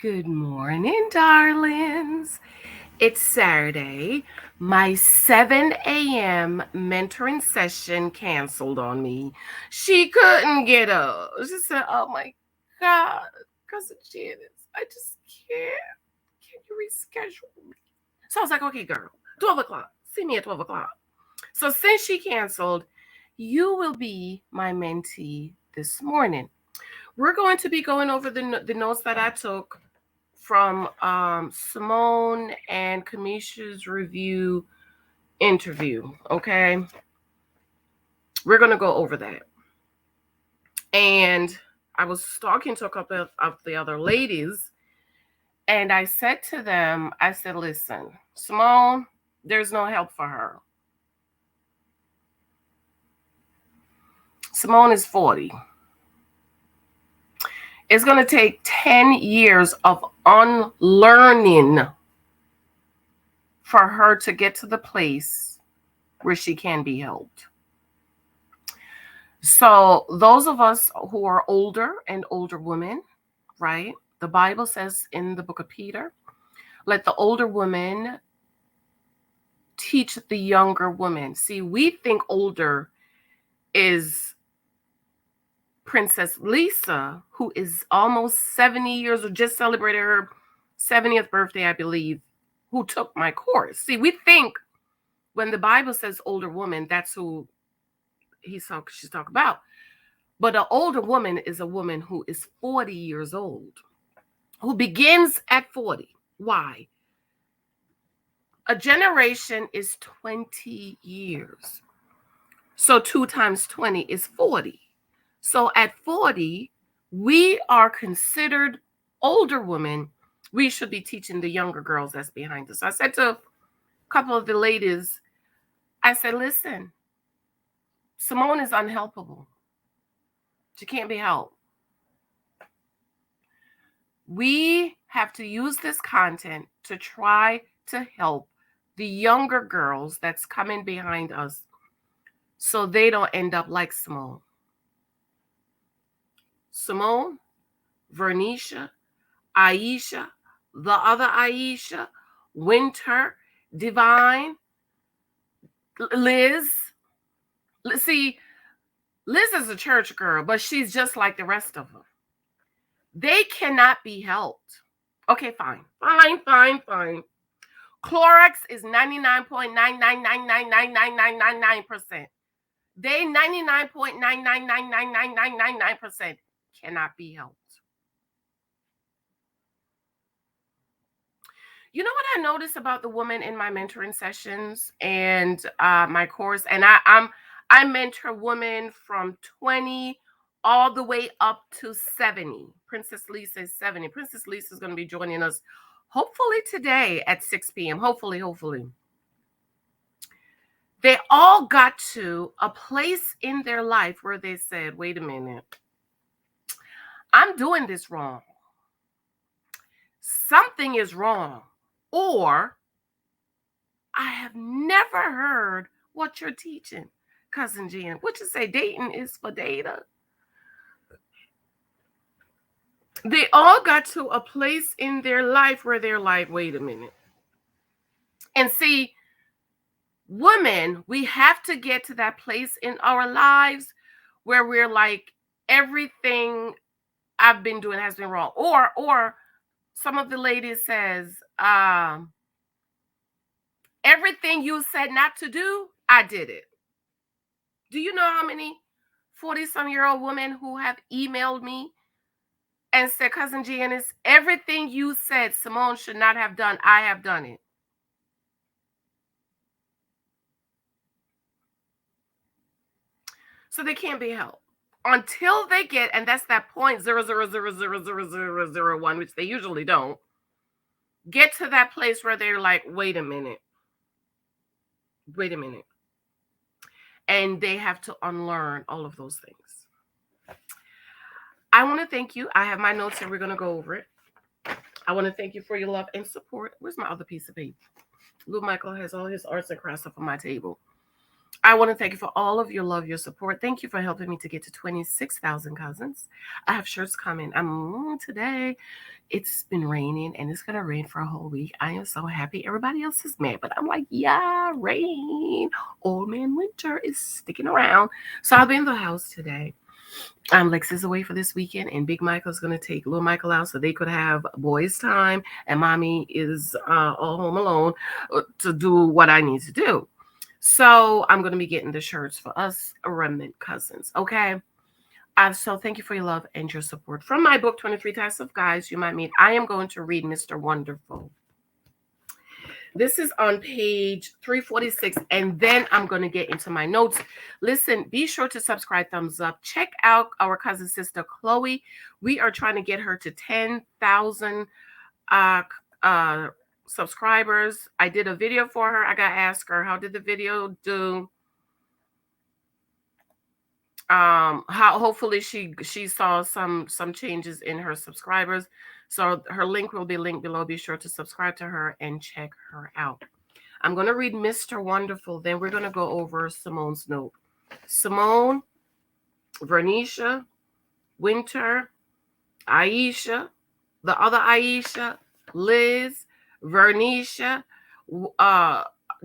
Good morning, darlings. It's Saturday. My 7 a.m. mentoring session canceled on me. She couldn't get up. She said, "Oh my God, Cousin Janice, I just can't. Can you reschedule me?" So I was like, "Okay, girl, 12 o'clock. See me at 12 o'clock." So since she canceled, you will be my mentee this morning. We're going to be going over the notes that I took from Simone and Kamishia's review interview. Okay, we're gonna go over that. And I was talking to a couple of the other ladies, and I said to them, I said, "Listen, Simone, there's no help for her. Simone is 40. It's gonna take 10 years of unlearning for her to get to the place where she can be helped." So, those of us who are older and older women, right? The Bible says in the book of Peter, let the older woman teach the younger woman. See, we think older is Princess Lisa, who is almost 70 years old, just celebrated her 70th birthday, I believe, who took my course. See, we think when the Bible says older woman, that's who she's talking about. But an older woman is a woman who is 40 years old, who begins at 40. Why? A generation is 20 years. So 2 times 20 is 40. So at 40, we are considered older women. We should be teaching the younger girls that's behind us. I said to a couple of the ladies, I said, listen, Simone is unhelpable. She can't be helped. We have to use this content to try to help the younger girls that's coming behind us so they don't end up like Simone. Simone, Vernisha, Aisha, the other Aisha, Winter, Divine, Liz. See, Liz is a church girl, but she's just like the rest of them. They cannot be helped. Okay, fine. Clorox is 99.999999999%. They 99.9999999% cannot be helped. You know what I noticed about the women in my mentoring sessions and my course, and I mentor women from 20 all the way up to 70. Princess Lisa is 70. Princess Lisa is going to be joining us hopefully today at 6 p.m. Hopefully. They all got to a place in their life where they said, wait a minute, I'm doing this wrong. Something is wrong. Or I have never heard what you're teaching, Cousin Jen. What you say, dating is for data? They all got to a place in their life where they're like, wait a minute. And see, women, we have to get to that place in our lives where we're like, everything I've been doing has been wrong. Or some of the ladies says, everything you said not to do, I did it. Do you know how many 40-some-year-old women who have emailed me and said, Cousin Janice, everything you said Simone should not have done, I have done it. So they can't be helped until they get, and that's that 0.000000001, which they usually don't, get to that place where they're like, wait a minute. And they have to unlearn all of those things. I want to thank you. I have my notes here. We're going to go over it. I want to thank you for your love and support. Where's my other piece of paper? Lou Michael has all his arts and crafts up on my table. I want to thank you for all of your love, your support. Thank you for helping me to get to 26,000 cousins. I have shirts coming. Today it's been raining and it's going to rain for a whole week. I am so happy. Everybody else is mad, but I'm like, yeah, rain. Old man winter is sticking around. So I'll be in the house today. Lex is away for this weekend, and Big Michael's going to take little Michael out so they could have boys' time, and mommy is all home alone to do what I need to do. So I'm going to be getting the shirts for us remnant cousins, okay? So thank you for your love and your support. From my book, 23 Types of Guys You Might Meet, I am going to read Mr. Wonderful. This is on page 346, and then I'm going to get into my notes. Listen, be sure to subscribe, thumbs up. Check out our cousin sister, Chloe. We are trying to get her to 10,000 subscribers. I did a video for her. I got to ask her, how did the video do? How hopefully she saw some changes in her subscribers. So her link will be linked below. Be sure to subscribe to her and check her out. I'm going to read Mr. Wonderful. Then we're going to go over Simone's note. Simone, Vernisha, Winter, Aisha, the other Aisha, Liz, Vernisha,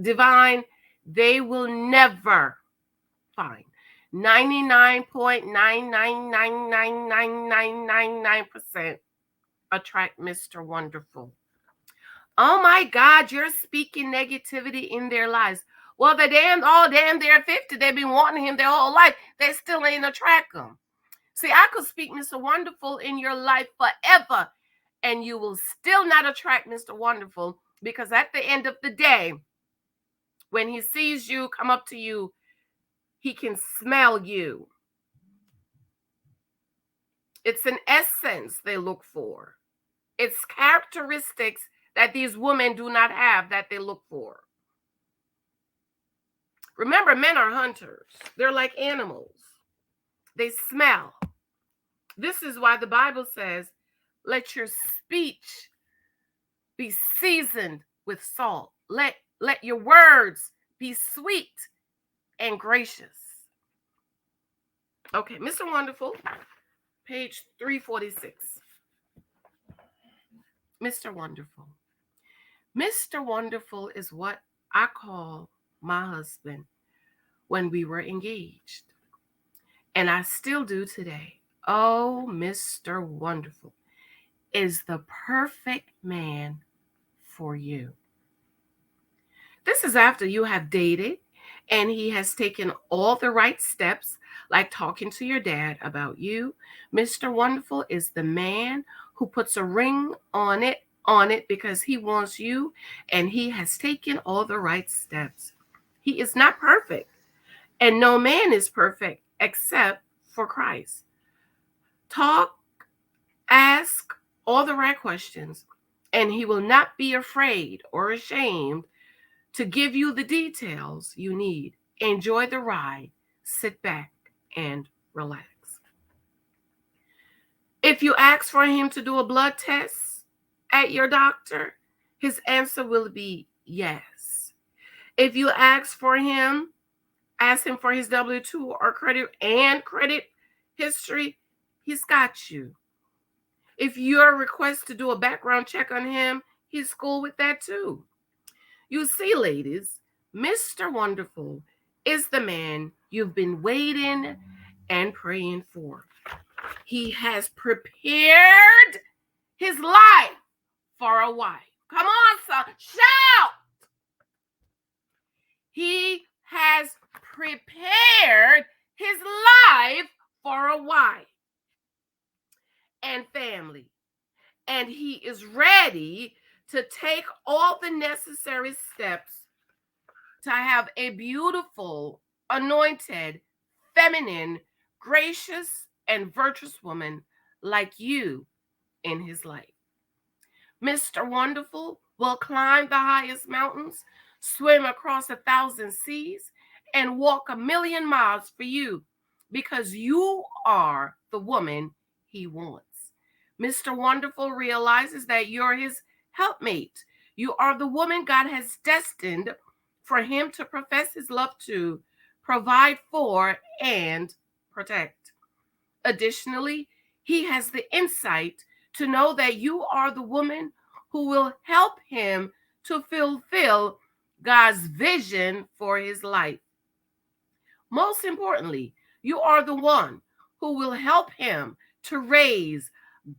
Divine, they will never find 99.9999999% attract Mr. Wonderful. Oh my God, you're speaking negativity in their lives. Well, they're they're 50. They've been wanting him their whole life. They still ain't attract him. See, I could speak Mr. Wonderful in your life forever, and you will still not attract Mr. Wonderful, because at the end of the day, when he sees you come up to you, he can smell you. It's an essence they look for. It's characteristics that these women do not have that they look for. Remember, men are hunters. They're like animals. They smell. This is why the Bible says, let your speech be seasoned with salt. Let your words be sweet and gracious. Okay, Mr. Wonderful, page 346. Mr. Wonderful. Mr. Wonderful is what I call my husband when we were engaged. And I still do today. Oh, Mr. Wonderful is the perfect man for you. This is after you have dated and he has taken all the right steps, like talking to your dad about you. Mr. Wonderful is the man who puts a ring on it because he wants you, and he has taken all the right steps. He is not perfect, and no man is perfect except for Christ. Talk, ask all the right questions, and he will not be afraid or ashamed to give you the details you need. Enjoy the ride. Sit back and relax. If you ask for him to do a blood test at your doctor, his answer will be yes. If you ask him for his W-2 or credit history, he's got you. If your request to do a background check on him, he's cool with that too. You see, ladies, Mr. Wonderful is the man you've been waiting and praying for. He has prepared his life for a wife. Come on, son. Shout! He has prepared his life for a wife and family. And he is ready to take all the necessary steps to have a beautiful, anointed, feminine, gracious, and virtuous woman like you in his life. Mr. Wonderful will climb the highest mountains, swim across 1,000 seas, and walk 1,000,000 miles for you, because you are the woman he wants. Mr. Wonderful realizes that you're his helpmate. You are the woman God has destined for him to profess his love to provide for, and protect. Additionally, he has the insight to know that you are the woman who will help him to fulfill God's vision for his life. Most importantly, you are the one who will help him to raise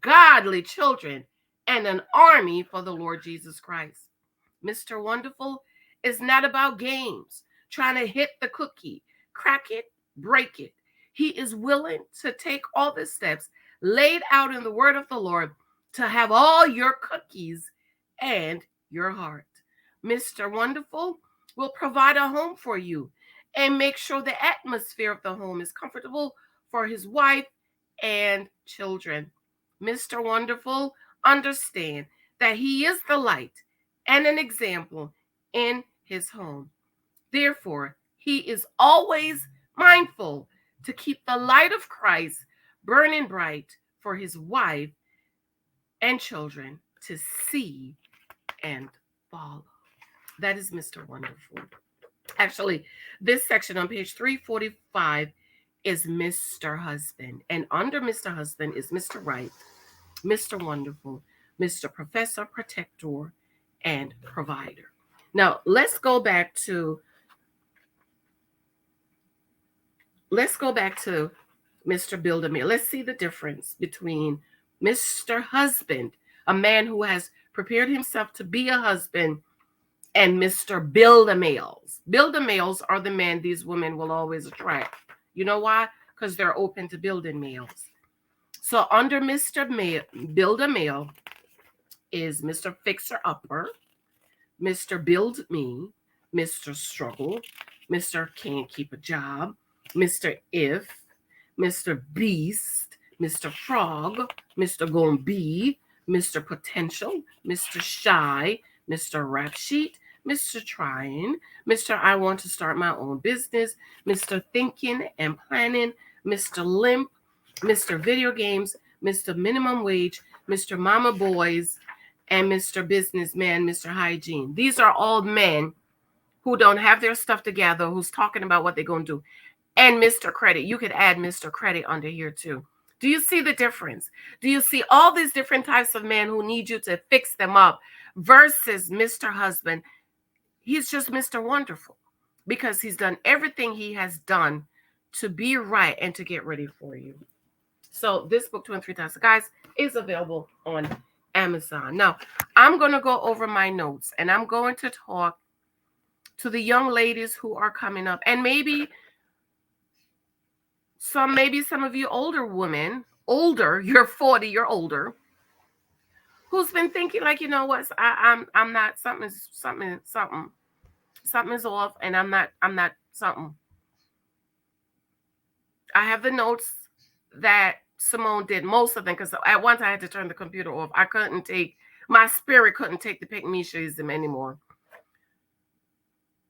godly children and an army for the Lord Jesus Christ. Mr. Wonderful is not about games, trying to hit the cookie, crack it, break it. He is willing to take all the steps laid out in the word of the Lord to have all your cookies and your heart. Mr. Wonderful will provide a home for you and make sure the atmosphere of the home is comfortable for his wife and children. Mr. Wonderful understand that he is the light and an example in his home. Therefore, he is always mindful to keep the light of Christ burning bright for his wife and children to see and follow. That is Mr. Wonderful. Actually, this section on page 345 is Mr. Husband. And under Mr. Husband is Mr. Right, Mr. Wonderful, Mr. Professor, Protector, and Provider. Now, let's go back to Mr. Build-A-Meal. Let's see the difference between Mr. Husband, a man who has prepared himself to be a husband, and Mr. Build-A-Meals. Build-A-Meals are the men these women will always attract. You know why? Because they're open to building meals. So under Mr. Build-A-Meal is Mr. Fixer-Upper, Mr. Build Me, Mr. Struggle, Mr. Can't Keep a Job, Mr. If, Mr. Beast, Mr. Frog, Mr. Gon' Be, Mr. Potential, Mr. Shy, Mr. Rap Sheet, Mr. Trying, Mr. I Want to Start My Own Business, Mr. Thinking and Planning, Mr. Limp, Mr. Video Games, Mr. Minimum Wage, Mr. Mama Boys, and Mr. Businessman, Mr. Hygiene. These are all men who don't have their stuff together, who's talking about what they're going to do. And Mr. Credit. You could add Mr. Credit under here too. Do you see the difference? Do you see all these different types of men who need you to fix them up versus Mr. Husband? He's just Mr. Wonderful because he's done everything he has done to be right and to get ready for you. So this book, 23,000 Guys, is available on Amazon. Now, I'm going to go over my notes and I'm going to talk to the young ladies who are coming up, and maybe some of you older women, you're 40, you're older, who's been thinking like, you know what, I'm not, something's off, and I'm not something. I have the notes that Simone did, most of them, because at once I had to turn the computer off. My spirit couldn't take the CAMESHIAism anymore.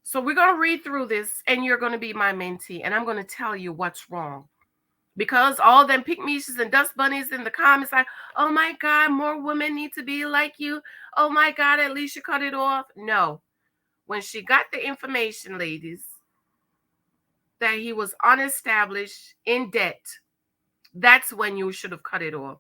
So we're going to read through this, and you're going to be my mentee, and I'm going to tell you what's wrong. Because all them pick-me-shies and dust bunnies in the comments like, oh my God, more women need to be like you. Oh my God, at least you cut it off. No. When she got the information, ladies, that he was unestablished, in debt, that's when you should have cut it off.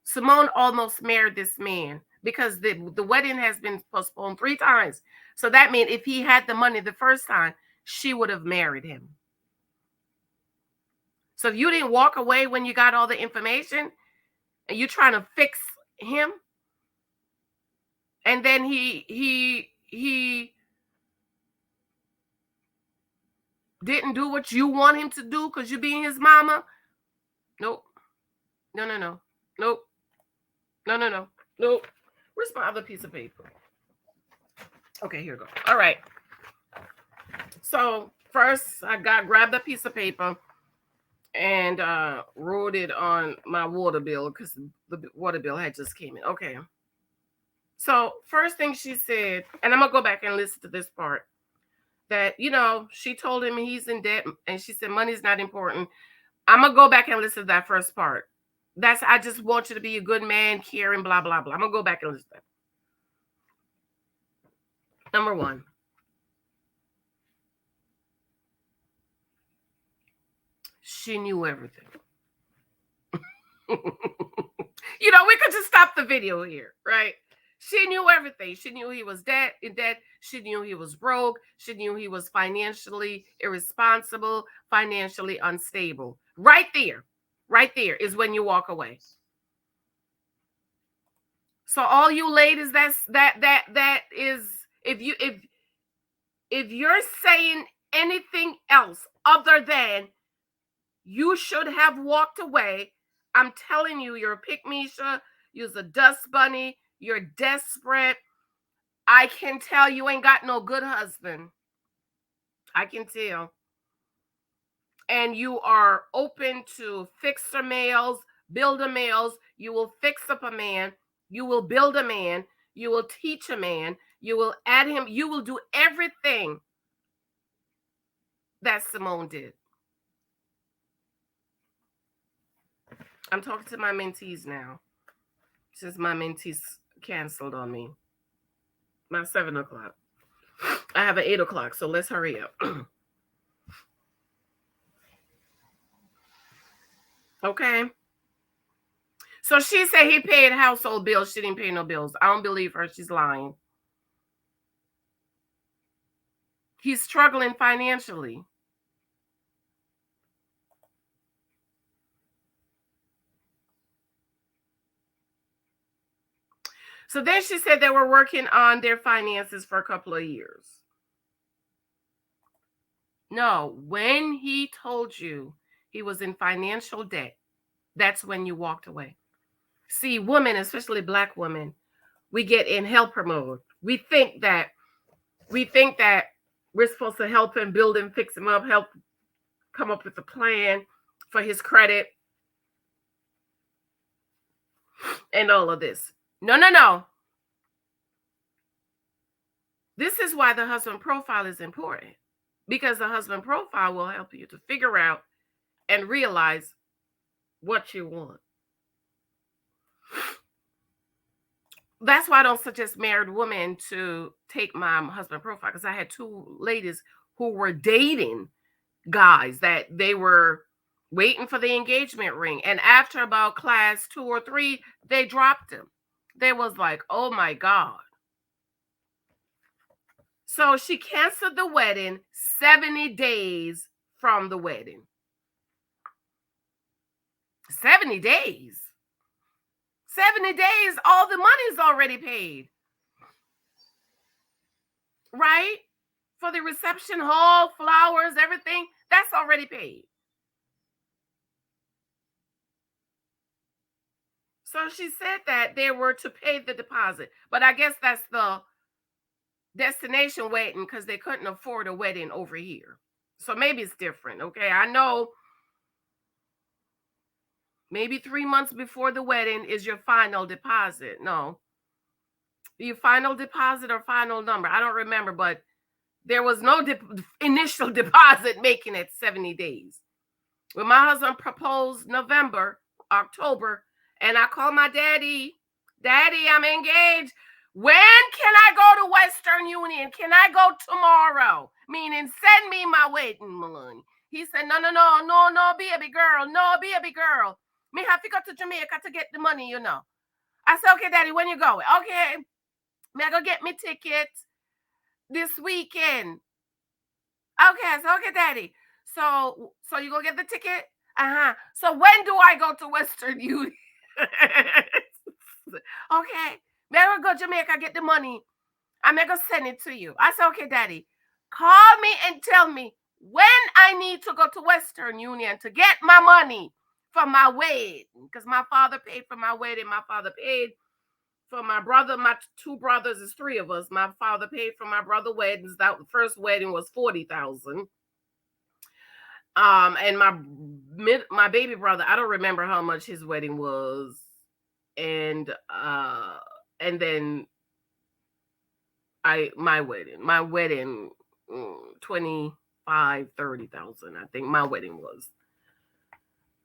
Simone almost married this man because the wedding has been postponed 3 times. So that means if he had the money the first time, she would have married him. So if you didn't walk away when you got all the information and you're trying to fix him, and then he didn't do what you want him to do because you're being his mama. Nope. No. Nope. No. Nope. Where's my other piece of paper? Okay, here we go. All right. So first I grabbed a piece of paper and wrote it on my water bill because the water bill had just came in. Okay. So first thing she said, and I'm going to go back and listen to this part, that, you know, she told him he's in debt and she said money's not important. I'm going to go back and listen to that first part. I just want you to be a good man, caring, blah, blah, blah. I'm going to go back and listen to that. Number 1. She knew everything. You know, we could just stop the video here, right? She knew everything. She knew he was dead. She knew he was broke. She knew he was financially irresponsible, financially unstable. Right there is when you walk away. So all you ladies, that is, if you're saying anything else other than you should have walked away, I'm telling you, you're a pick-me-sha, you're a dust bunny, you're desperate. I can tell you ain't got no good husband. I can tell. And you are open to fixer males, builder males. You will fix up a man. You will build a man. You will teach a man. You will add him. You will do everything that Simone did. I'm talking to my mentees now, since my mentees canceled on me. My 7 o'clock. I have an 8 o'clock, so let's hurry up. Okay. So she said he paid household bills. She didn't pay no bills. I don't believe her. She's lying. He's struggling financially. So then she said they were working on their finances for a couple of years. No, when he told you he was in financial debt, that's when you walked away. See, women, especially Black women, we get in helper mode. We think that we're supposed to help him, build him, fix him up, help come up with a plan for his credit and all of this. No. This is why the husband profile is important, because the husband profile will help you to figure out and realize what you want. That's why I don't suggest married women to take my husband profile, because I had 2 ladies who were dating guys that they were waiting for the engagement ring. And after about class 2 or 3, they dropped him. They was like, oh my God. So she canceled the wedding 70 days from the wedding. 70 days. 70 days, all the money's already paid. Right? For the reception hall, flowers, everything, that's already paid. So she said that they were to pay the deposit, but I guess that's the destination wedding because they couldn't afford a wedding over here. So maybe it's different. Okay. I know maybe 3 months before the wedding is your final deposit. No, your final deposit or final number, I don't remember, but there was no initial deposit making it 70 days. When my husband proposed October, and I called my daddy, I'm engaged. When can I go to Western Union? Can I go tomorrow? Meaning, send me my wedding money. He said, no, baby girl. No, baby girl. Me have to go to Jamaica to get the money, you know. I said, okay, daddy, when you going? Okay. Me I go get me tickets this weekend. Okay, so okay, daddy. So you go get the ticket? Uh-huh. So when do I go to Western Union? Okay. Maybe I'll go Jamaica, get the money. I'm going to send it to you. I said, okay, daddy. Call me and tell me when I need to go to Western Union to get my money for my wedding. Because my father paid for my wedding. My father paid for my brother. My 2 brothers is 3 of us. My father paid for my brother weddings. That first wedding was $40,000. And my baby brother, I don't remember how much his wedding was. And then my wedding 25,000, 30,000. I think my wedding was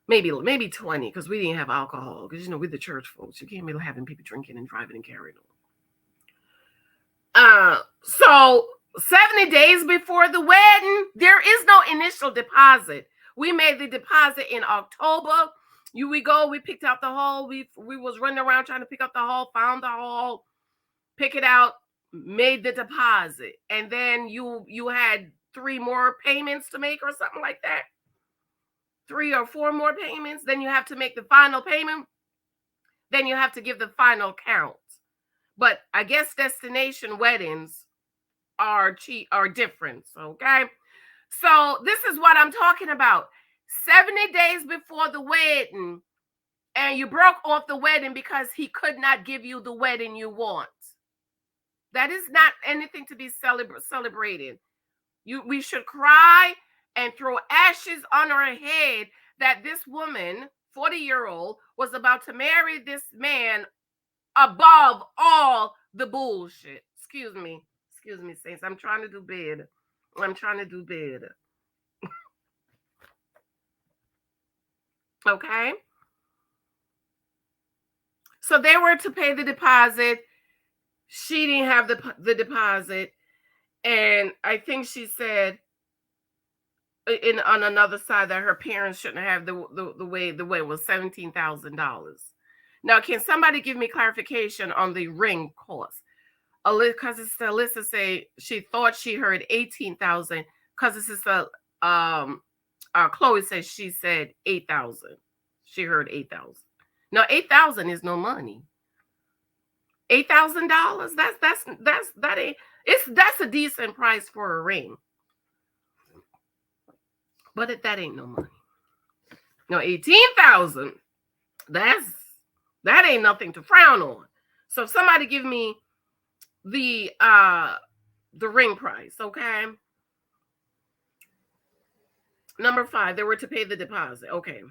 maybe 20, because we didn't have alcohol, because you know, we're the church folks, you can't be having people drinking and driving and carrying on. So 70 days before the wedding, there is no initial deposit. We made the deposit in October. We picked out the hall. We was running around trying to pick up the hall, found the hall, pick it out, made the deposit. And then you had 3 more payments to make or something like that. 3 or 4 more payments. Then you have to make the final payment. Then you have to give the final count. But I guess destination weddings are different. Okay. So this is what I'm talking about. 70 days before the wedding, and you broke off the wedding because he could not give you the wedding you want. That is not anything to be celebrated. We should cry and throw ashes on her head that this woman, 40-year-old, was about to marry this man above all the bullshit. Excuse me, saints. I'm trying to do bed. Okay. So they were to pay the deposit. She didn't have the deposit. And I think she said on another side that her parents shouldn't have the way was $17,000. Now, can somebody give me clarification on the ring cost? Because Alyssa say she thought she heard 18,000. Because it's Chloe says she said 8,000. She heard 8,000. No, 8,000 is no money. $8,000. That's a decent price for a ring. But that ain't no money. No, 18,000. That ain't nothing to frown on. So if somebody give me the ring price, okay? Number 5, they were to pay the deposit. Okay.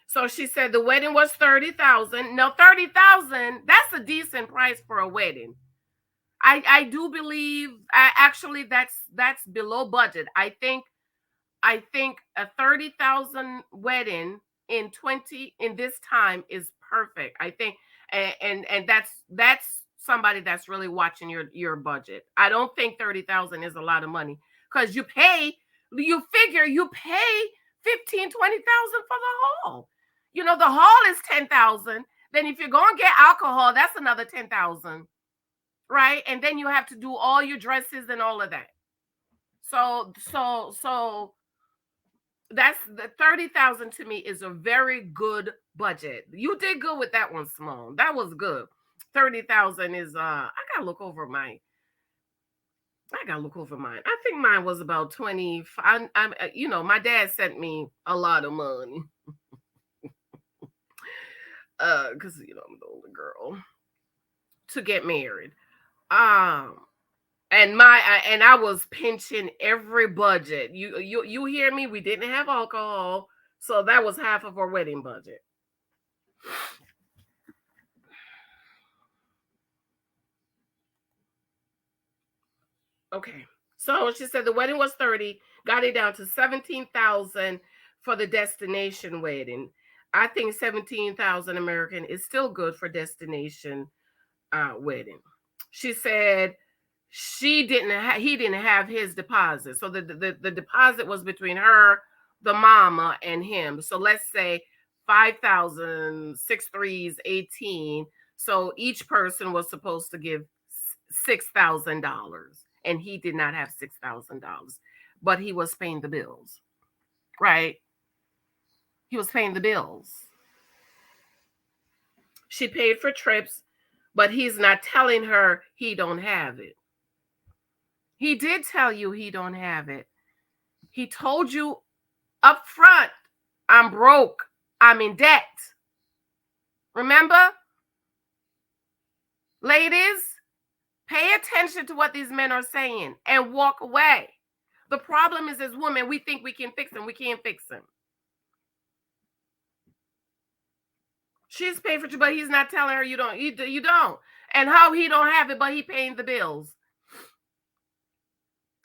So she said the wedding was $30,000. No, $30,000, that's a decent price for a wedding. I do believe actually that's below budget. I think a 30,000 wedding in this time is perfect. I think and that's somebody that's really watching your budget. I don't think 30,000 is a lot of money because you pay 15,000-20,000 for the hall. You know, the hall is 10,000. Then if you're going to get alcohol, that's another 10,000, right? And then you have to do all your dresses and all of that. So that's the 30,000 to me is a very good budget. You did good with that one, Simone. That was good. 30,000 is I gotta look over mine. I think mine was about 25. I'm my dad sent me a lot of money. Because I'm the older girl to get married. And I was pinching every budget. You hear me? We didn't have alcohol, so that was half of our wedding budget. Okay. So she said the wedding was 30, got it down to 17,000 for the destination wedding. I think 17,000 American is still good for destination wedding. She said he didn't have his deposit. So the deposit was between her, the mama, and him. So let's say 5,000, 6 threes, 18. So each person was supposed to give $6,000. And he did not have $6,000, but he was paying the bills, right? He was paying the bills. She paid for trips, but he's not telling her he don't have it. He did tell you he don't have it. He told you up front, I'm broke. I'm in debt. Remember? Ladies, pay attention to what these men are saying and walk away. The problem is, as women, we think we can fix them. We can't fix them. She's paid for it, but he's not telling her you don't. You don't. And how he don't have it, but he paying the bills.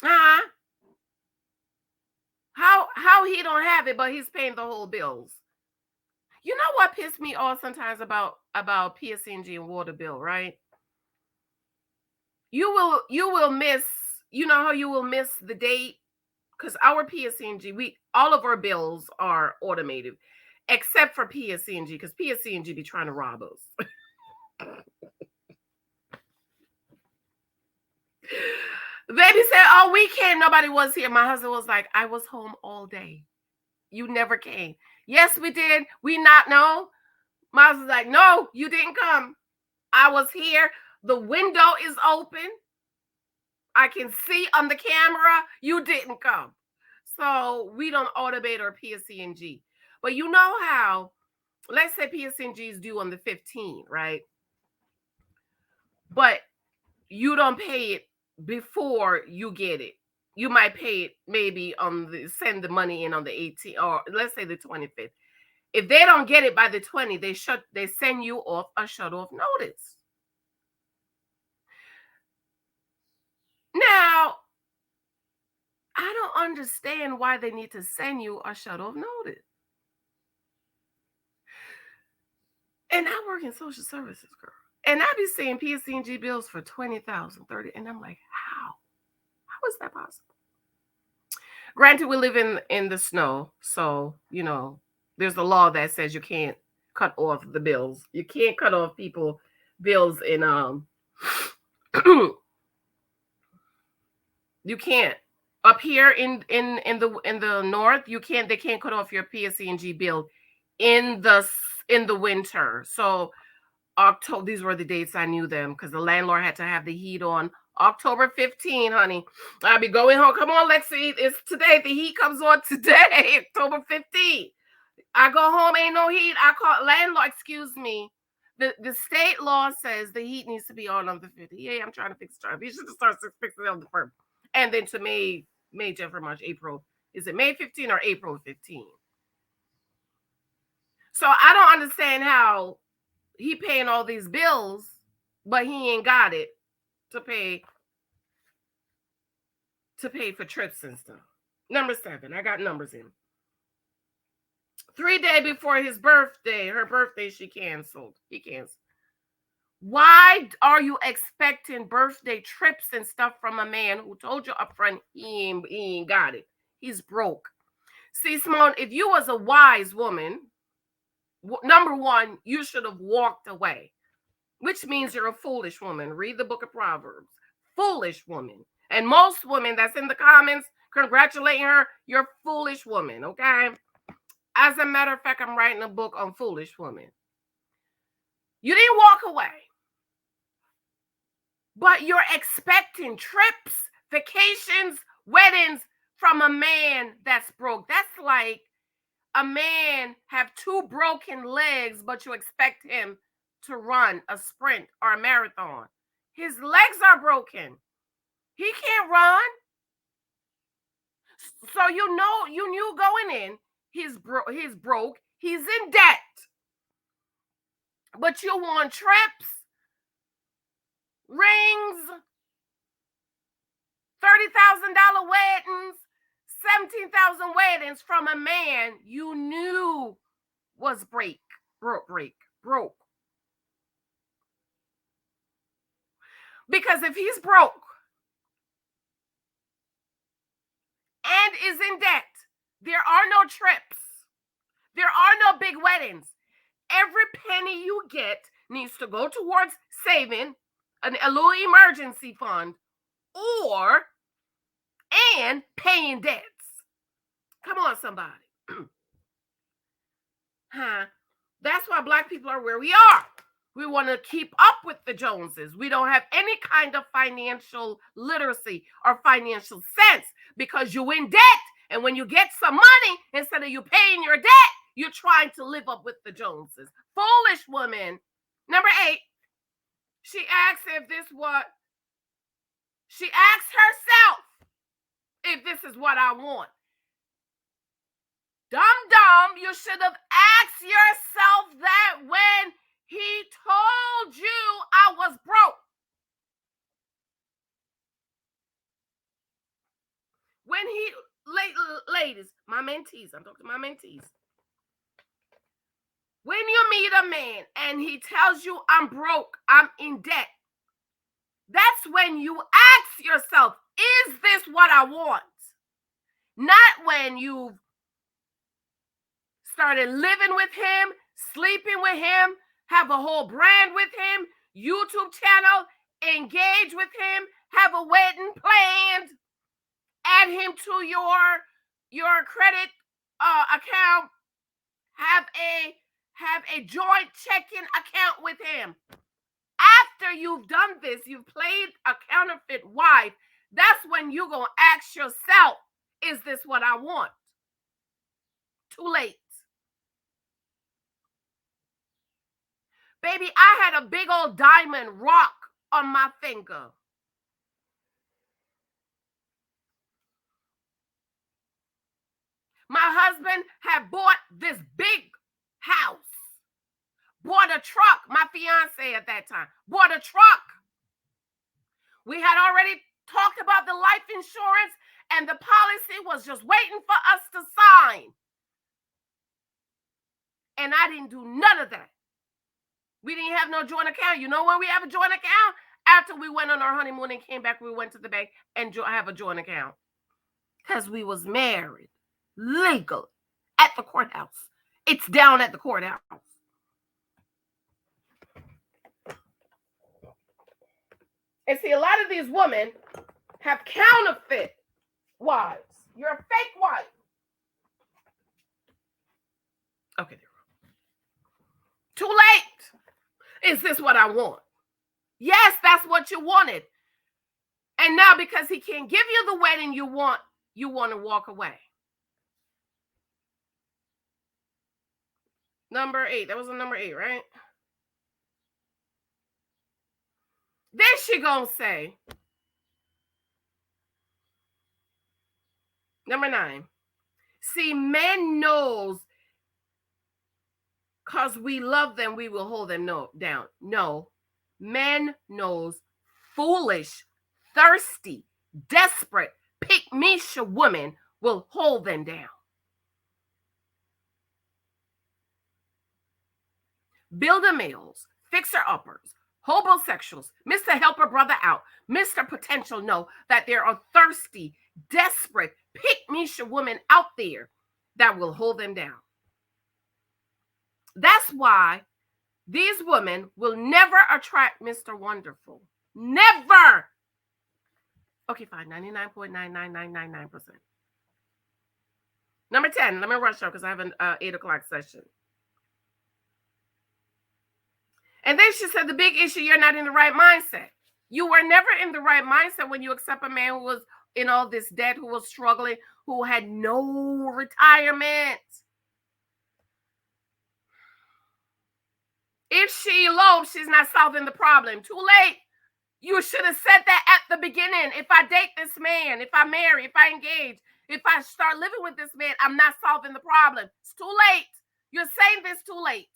How he don't have it, but he's paying the whole bills. You know what pissed me off sometimes about PSNG and water bill, right? You will miss, how you will miss the date because our PSCNG, all of our bills are automated, except for PSCNG, because PSCNG be trying to rob us. Baby said, "Oh, we came. Nobody was here." My husband was like, "I was home all day. You never came." "Yes, we did. We not know." My husband's like, "No, you didn't come. I was here. The window is open. I can see on the camera. You didn't come." So we don't automate our PSCNG. But you know how, let's say PSCNG is due on the 15th, right? But you don't pay it before you get it. You might pay it maybe send the money in on the 18th, or let's say the 25th. If they don't get it by the 20th, they send you off a shut-off notice. Now, I don't understand why they need to send you a shut-off notice. And I work in social services, girl. And I be seeing PSCNG bills for $20,000, $30,000, and I'm like, how? How is that possible? Granted, we live in the snow, so there's a law that says you can't cut off the bills. You can't cut off people bills in you can't. Up here in the north, you can't. They can't cut off your PSCNG bill in the winter. So October, these were the dates I knew them, because the landlord had to have the heat on. October 15, honey. I'll be going home. Come on, Lexi. It's today. The heat comes on today, October 15. I go home, ain't no heat. I call landlord, excuse me. The state law says the heat needs to be on the 50. Yeah, I'm trying to fix it. You should start fixing it on the first. And then to May, February, March, April. Is it May 15 or April 15? So I don't understand how he paying all these bills, but he ain't got it to pay for trips and stuff. Number 7, I got numbers in. 3 days before her birthday, he canceled. Why are you expecting birthday trips and stuff from a man who told you up front he ain't got it? He's broke. See, Simone, if you was a wise woman, number 1, you should have walked away, which means you're a foolish woman. Read the book of Proverbs. Foolish woman. And most women that's in the comments congratulating her, you're a foolish woman, okay? As a matter of fact, I'm writing a book on foolish women. You didn't walk away, but you're expecting trips, vacations, weddings from a man that's broke. That's like a man have 2 broken legs, but you expect him to run a sprint or a marathon. His legs are broken. He can't run. So you knew going in, he's broke. He's in debt. But you want trips, rings, $30,000 weddings, 17,000 weddings from a man you knew was broke. Because if he's broke and is in debt, there are no trips. There are no big weddings. Every penny you get needs to go towards saving a little emergency fund and paying debts. Come on, somebody. That's why Black people are where we are. We want to keep up with the Joneses. We don't have any kind of financial literacy or financial sense, because you're in debt. And when you get some money, instead of you paying your debt, you're trying to live up with the Joneses. Foolish woman. Number 8, she asks she asks herself if this is what I want. Dumb, you should have asked yourself that when he told you I was broke. When ladies, my mentees, I'm talking to my mentees. When you meet a man and he tells you I'm broke, I'm in debt, that's when you ask yourself, is this what I want? Not when you've started living with him, sleeping with him, have a whole brand with him, YouTube channel, engage with him, have a wedding planned, add him to your credit account, have a joint checking account with him. After you've done this, you've played a counterfeit wife, that's when you're going to ask yourself, is this what I want? Too late. Baby, I had a big old diamond rock on my finger. My husband had bought this big house, bought a truck. My fiance at that time bought a truck. We had already talked about the life insurance, and the policy was just waiting for us to sign. And I didn't do none of that. We didn't have no joint account. You know when we have a joint account? After we went on our honeymoon and came back, we went to the bank and have a joint account. Because we was married, legal, at the courthouse. It's down at the courthouse. And see, a lot of these women have counterfeit wives. You're a fake wife. Okay. Too late. Is this what I want? Yes, that's what you wanted. And now because he can't give you the wedding you want to walk away. Number 8. That was a number 8, right? Then she gonna say, number 9. See, men knows because we love them, we will hold them down. No, men knows foolish, thirsty, desperate, pick-me-sha women will hold them down. Builder males, fixer-uppers, homosexuals, Mr. Help a Brother Out, Mr. Potential know that there are thirsty, desperate, pick-me-sha women out there that will hold them down. That's why these women will never attract Mr. Wonderful. Never. Okay, fine. 99.99999%. Number 10. Let me rush up because I have an 8 o'clock session. And then she said, the big issue, you're not in the right mindset. You were never in the right mindset when you accept a man who was in all this debt, who was struggling, who had no retirement. If she elopes, she's not solving the problem. Too late. You should have said that at the beginning. If I date this man, if I marry, if I engage, if I start living with this man, I'm not solving the problem. It's too late. You're saying this too late.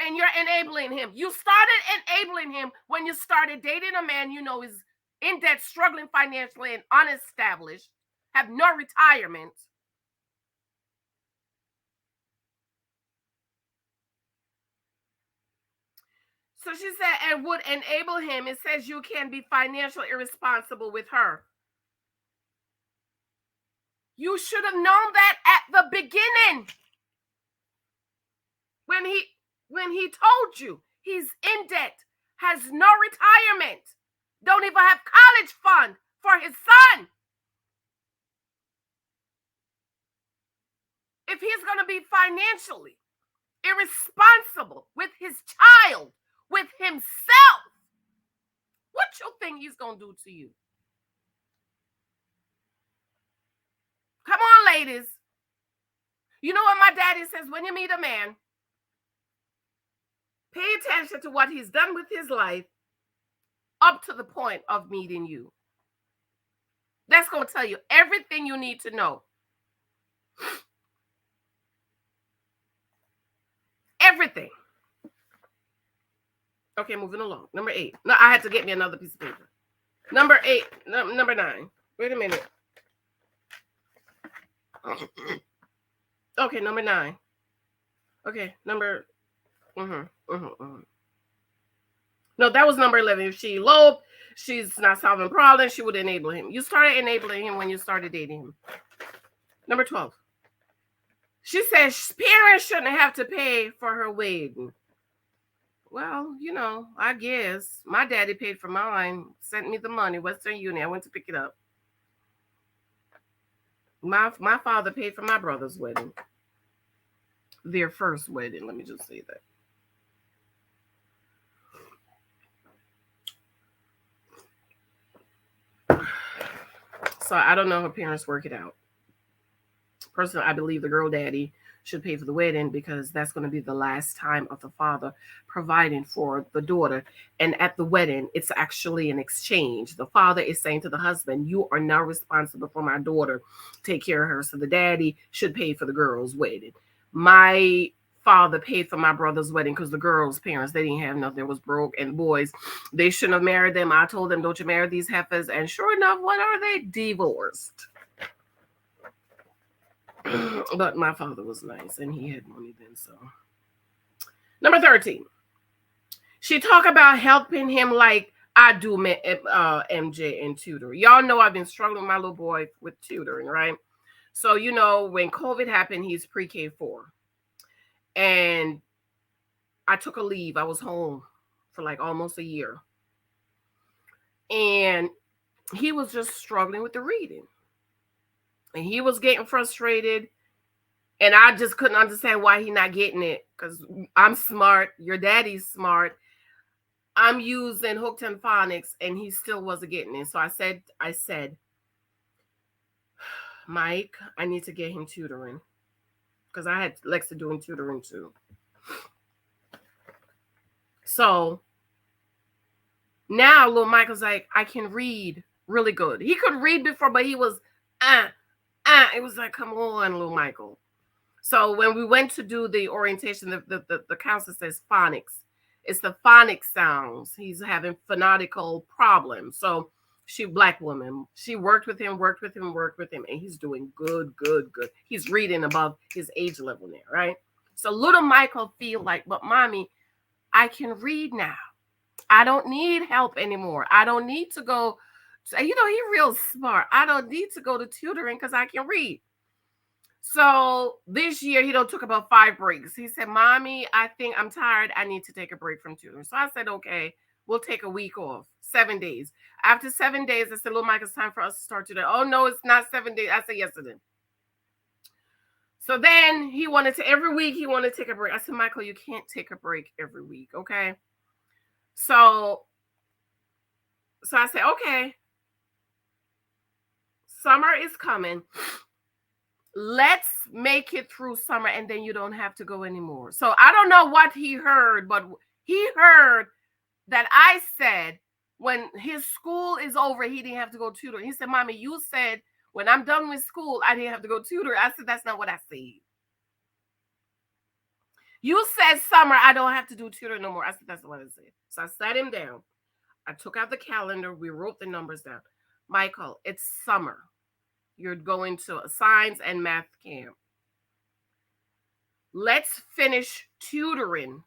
And you're enabling him. You started enabling him when you started dating a man you know is in debt, struggling financially, and unestablished, have no retirement. So she said, and would enable him. It says you can be financially irresponsible with her. You should have known that at the beginning. When he told you he's in debt, has no retirement, don't even have college fund for his son. If he's going to be financially irresponsible with his child, with himself, what you think he's going to do to you? Come on, ladies. You know what my daddy says? When you meet a man, pay attention to what he's done with his life up to the point of meeting you. That's going to tell you everything you need to know. Everything. Okay, moving along. Number 8. No, I had to get me another piece of paper. Number 8. Number 9. Wait a minute. Okay, number 9. Okay, number. No, that was number 11. If she eloped, she's not solving problems, she would enable him. You started enabling him when you started dating him. Number 12. She says parents shouldn't have to pay for her wedding. Well, I guess my daddy paid for mine, sent me the money, Western Union. I went to pick it up. My father paid for my brother's wedding. Their first wedding, let me just say that. So I don't know how parents work it out. Personally, I believe the girl daddy should pay for the wedding because that's going to be the last time of the father providing for the daughter. And at the wedding, it's actually an exchange. The father is saying to the husband, you are now responsible for my daughter. Take care of her. So the daddy should pay for the girl's wedding. My father paid for my brother's wedding because the girl's parents, they didn't have nothing. They was broke, and boys, they shouldn't have married them. I told them, don't you marry these heifers. And sure enough, what are they? Divorced. But my father was nice and he had money then. So number 13, she talk about helping him like I do MJ and tutor. Y'all know I've been struggling with my little boy with tutoring, right? So when COVID happened, he's pre-K4, and I took a leave. I was home for like almost a year, and he was just struggling with the reading. And he was getting frustrated. And I just couldn't understand why he's not getting it. Because I'm smart. Your daddy's smart. I'm using hooked and phonics. And he still wasn't getting it. So I said, Mike, I need to get him tutoring. Because I had Lexa doing tutoring too. So now little Michael's like, I can read really good. He could read before, but he was, it was like, come on, little Michael. So when we went to do the orientation, the counselor says phonics. It's the phonic sounds. He's having phonetical problems. So black woman, she worked with him, and he's doing good. He's reading above his age level now, right? So little Michael feel like, but mommy, I can read now. I don't need help anymore. I don't need to go. He's real smart. I don't need to go to tutoring because I can read. So this year he took about 5 breaks. He said, mommy, I think I'm tired. I need to take a break from tutoring. So I said, okay, we'll take a week off, 7 days. After 7 days, I said, little Mike, it's time for us to start today. Oh, no, it's not 7 days. I said, yes, it is. So then every week he wanted to take a break. I said, Michael, you can't take a break every week, okay? So I said, okay, summer is coming. Let's make it through summer and then you don't have to go anymore. So I don't know what he heard, but he heard that I said when his school is over, he didn't have to go tutor. He said, mommy, you said when I'm done with school, I didn't have to go tutor. I said, that's not what I said. You said summer, I don't have to do tutor no more. I said, that's what I said. So I sat him down. I took out the calendar. We wrote the numbers down. Michael, it's summer. You're going to a science and math camp. Let's finish tutoring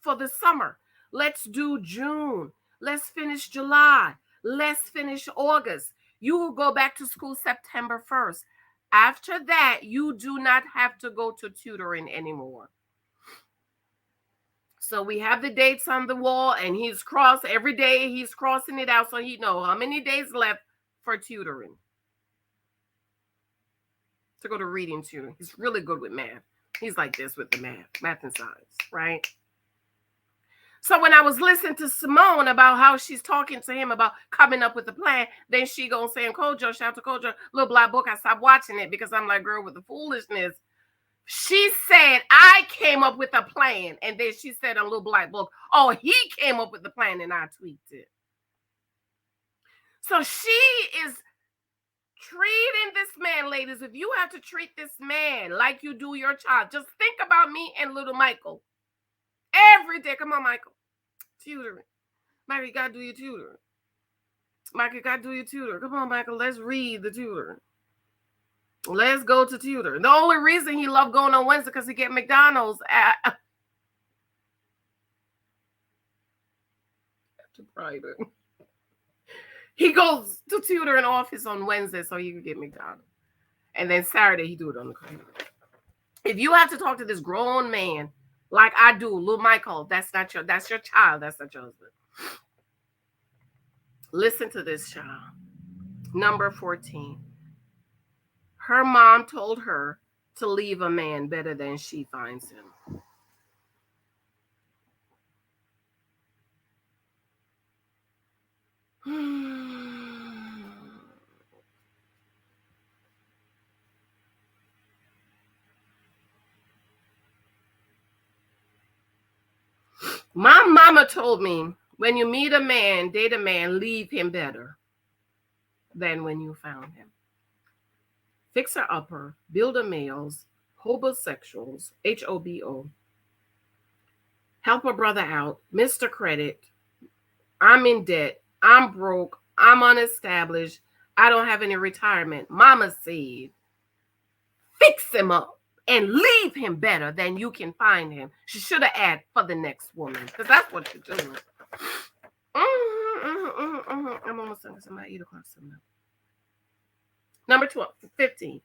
for the summer. Let's do June. Let's finish July. Let's finish August. You will go back to school September 1st. After that, you do not have to go to tutoring anymore. So we have the dates on the wall, and every day he's crossing it out so he knows how many days left for tutoring. To go to reading tutoring. He's really good with math. He's like this with the math and science, right? So when I was listening to Simone about how she's talking to him about coming up with a plan, then she gonna say, Kojo, shout out to Kojo, little black book, I stopped watching it because I'm like, girl, with the foolishness. She said, I came up with a plan. And then she said on Little Black Book, oh, he came up with the plan and I tweaked it. So she is treating this man, ladies. If you have to treat this man like you do your child, just think about me and little Michael. Every day, come on, Michael. Tutoring. Michael, you got to do your tutoring. Michael, you got to do your tutor. Come on, Michael, let's read the tutor. Let's go to tutor. The only reason he loved going on Wednesday because he get McDonald's. Right. He goes to tutor in office on Wednesday so he can get McDonald's. And then Saturday he do it on the computer. If you have to talk to this grown man like I do, little Michael, that's your child. That's not your husband. Listen to this, child. Number 14. Her mom told her to leave a man better than she finds him. My mama told me, when you meet a man, date a man, leave him better than when you found him. Fixer-upper, builder males, hobosexuals, H-O-B-O, help a brother out, Mr. Credit, I'm in debt, I'm broke, I'm unestablished, I don't have any retirement. Mama said, fix him up and leave him better than you can find him. She should have added for the next woman, because that's what you're doing. I'm almost done because I'm at 8 o'clock. Number 15.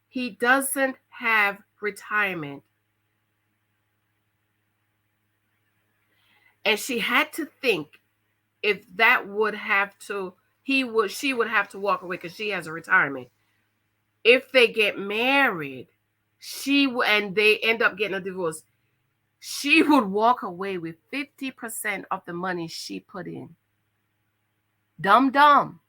He doesn't have retirement. And she had to think if that would have to, she would have to walk away because she has a retirement. If they get married, and they end up getting a divorce, she would walk away with 50% of the money she put in. Dumb.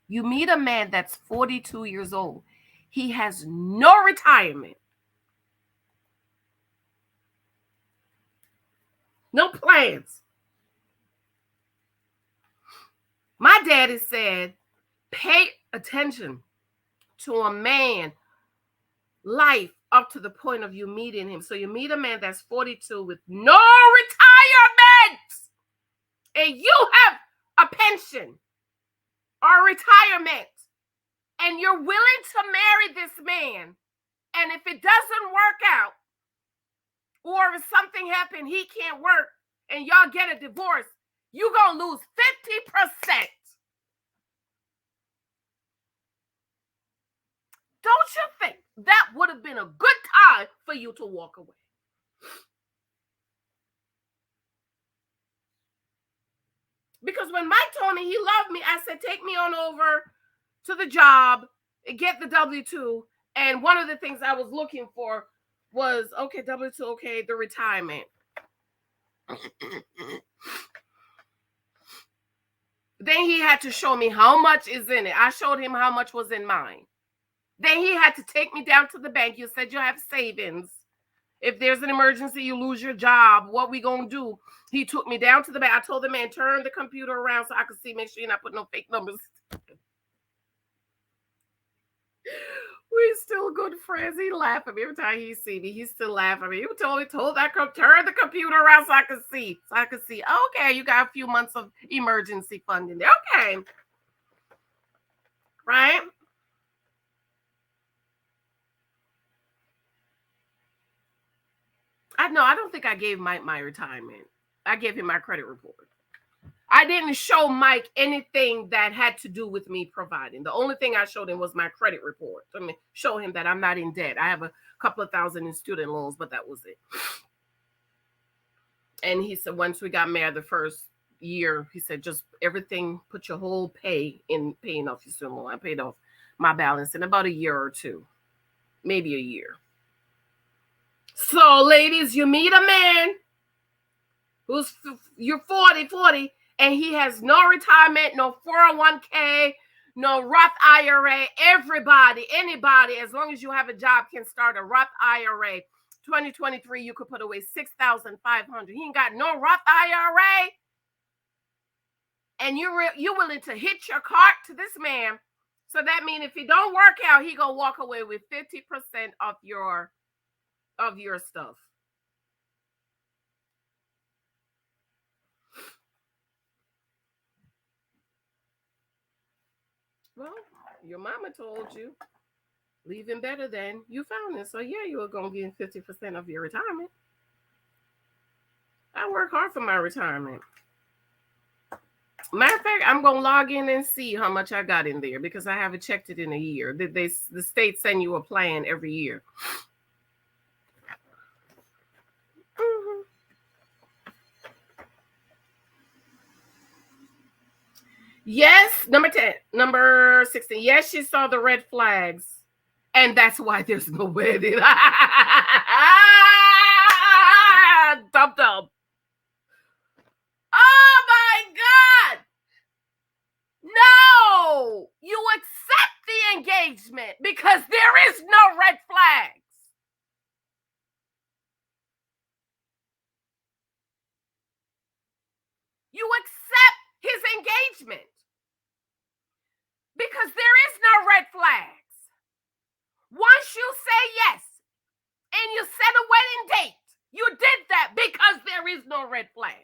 You meet a man that's 42 years old. He has no retirement. No plans. My daddy said, pay attention to a man life up to the point of you meeting him. So you meet a man that's 42 with no retirement, and you have a pension or retirement, and you're willing to marry this man, and if it doesn't work out, or if something happened, he can't work, and y'all get a divorce, you're going to lose 50%. Don't you think that would have been a good time for you to walk away? Because when Mike told me he loved me, I said, take me on over to the job, get the W-2. And one of the things I was looking for was, okay, W-2, okay, the retirement. Then he had to show me how much is in it. I showed him how much was in mine. Then he had to take me down to the bank. You said you have savings. If there's an emergency, you lose your job, what we gonna do? He took me down to the bank. I told the man, turn the computer around so I could see, make sure you're not putting no fake numbers. We're still good friends. He laughed at me every time he see me. He still laugh at me. He told that turn the computer around so I could see. Okay, you got a few months of emergency funding there. Okay. Right? I don't think I gave Mike my retirement. I gave him my credit report. I didn't show Mike anything that had to do with me providing. The only thing I showed him was my credit report. Show him that I'm not in debt. I have a couple of thousand in student loans, but that was it. And he said, once we got married the first year, he said, just everything, put your whole pay in paying off your student loan. I paid off my balance in about a year or two, maybe a year. So, ladies, you meet a man you're 40, and he has no retirement, no 401k, no Roth IRA. Anybody, as long as you have a job, can start a Roth IRA. 2023, you could put away $6,500. He ain't got no Roth IRA, and you're willing to hit your cart to this man. So that means if he don't work out, he gonna walk away with 50% of your stuff. Well, your mama told you, leave him better than you found him. So yeah, you were gonna get 50% of your retirement. I work hard for my retirement. Matter of fact, I'm gonna log in and see how much I got in there because I haven't checked it in a year. The state send you a plan every year. Mm-hmm. Yes, number 10, number 16. Yes, she saw the red flags, and that's why there's no wedding. Dum dum. Oh my God! No, you accept the engagement because there is no red flags. You accept his engagement because there is no red flags. Once you say yes and you set a wedding date, you did that because there is no red flags.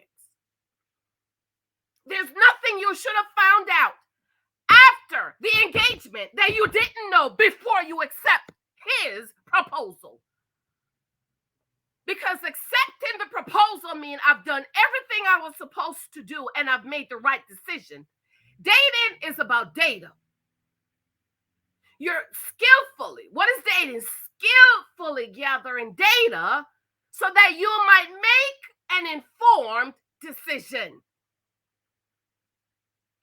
There's nothing you should have found out after the engagement that you didn't know before you accept his proposal. Because accepting the proposal means I've done everything I was supposed to do and I've made the right decision. Dating is about data. You're skillfully, what is dating? Skillfully gathering data so that you might make an informed decision.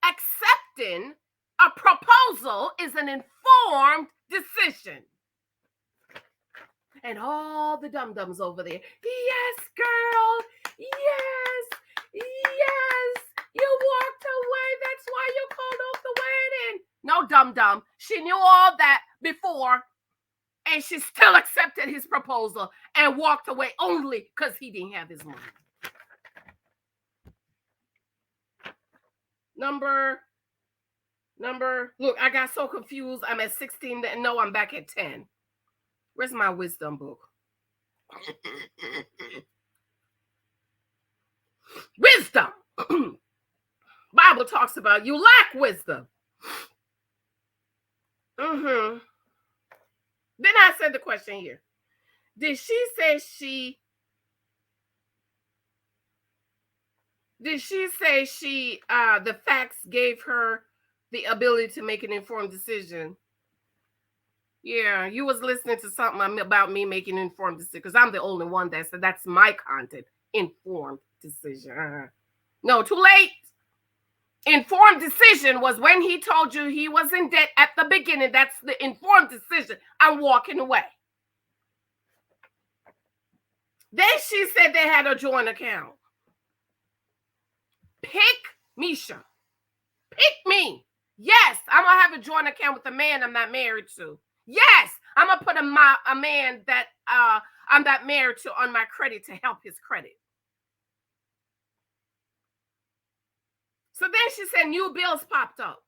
Accepting a proposal is an informed decision. And all the dum-dums over there, yes, girl, yes, yes, you walked away, that's why you called off the wedding. No, dum-dum, she knew all that before, and she still accepted his proposal and walked away only because he didn't have his money. Number, look, I got so confused. I'm at 16, no, I'm back at 10. Where's my wisdom book? Wisdom. Bible talks about you lack wisdom. Then I said the question here. Did she say the facts gave her the ability to make an informed decision? Yeah, you was listening to something about me making an informed decision because I'm the only one that said that's my content. Informed decision. No, too late. Informed decision was when he told you he was in debt at the beginning. That's the informed decision. I'm walking away. Then she said they had a joint account. Pick Misha. Pick me. Yes, I'm going to have a joint account with a man I'm not married to. Yes, I'm going to put a man that I'm not married to on my credit to help his credit. So then she said new bills popped up.